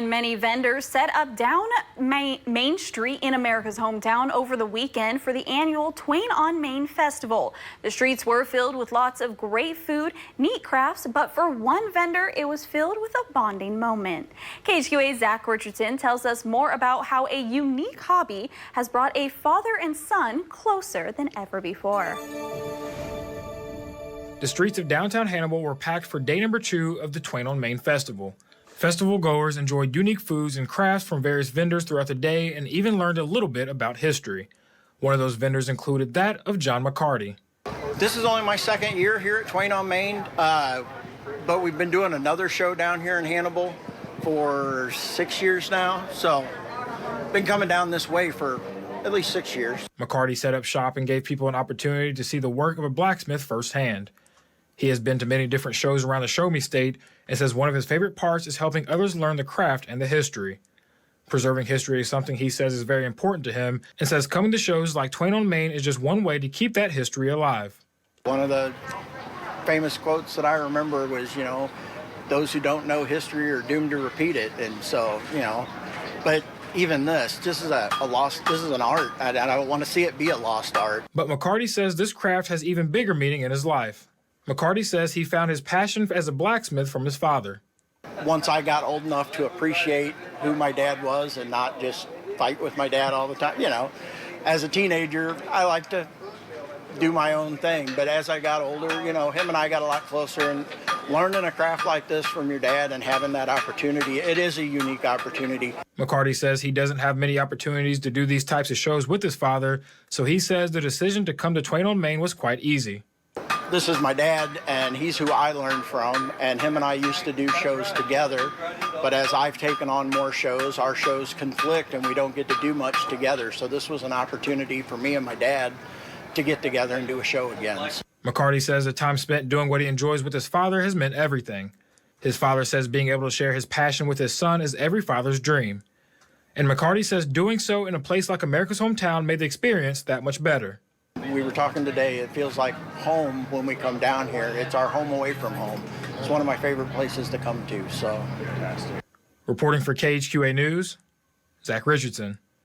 And many vendors set up down Main Street in America's hometown over the weekend for the annual Twain on Main Festival. The streets were filled with lots of great food, neat crafts, but for one vendor, it was filled with a bonding moment. KHQA's Zach Richardson tells us more about how a unique hobby has brought a father and son closer than ever before. The streets of downtown Hannibal were packed for day number 2 of the Twain on Main Festival. Festival goers enjoyed unique foods and crafts from various vendors throughout the day and even learned a little bit about history. One of those vendors included that of John McCarty. This is only my second year here at Twain on Main, but we've been doing another show down here in Hannibal for 6 years now, so been coming down this way for at least 6 years. McCarty set up shop and gave people an opportunity to see the work of a blacksmith firsthand. He has been to many different shows around the Show Me State and says one of his favorite parts is helping others learn the craft and the history. Preserving history is something he says is very important to him and says coming to shows like Twain on Main is just one way to keep that history alive. One of the famous quotes that I remember was, those who don't know history are doomed to repeat it. And so, but even this is an art. I don't want to see it be a lost art. But McCarty says this craft has even bigger meaning in his life. McCarty says he found his passion as a blacksmith from his father. Once I got old enough to appreciate who my dad was and not just fight with my dad all the time, as a teenager, I like to do my own thing. But as I got older, him and I got a lot closer, and learning a craft like this from your dad and having that opportunity, it is a unique opportunity. McCarty says he doesn't have many opportunities to do these types of shows with his father, so he says the decision to come to Twain on Main was quite easy. This is my dad, and he's who I learned from, and him and I used to do shows together. But as I've taken on more shows, our shows conflict, and we don't get to do much together. So this was an opportunity for me and my dad to get together and do a show again. McCarty says the time spent doing what he enjoys with his father has meant everything. His father says being able to share his passion with his son is every father's dream. And McCarty says doing so in a place like America's hometown made the experience that much better. We were talking today, it feels like home when we come down here. It's our home away from home. It's one of my favorite places to come to, so. Reporting for KHQA News, Zach Richardson.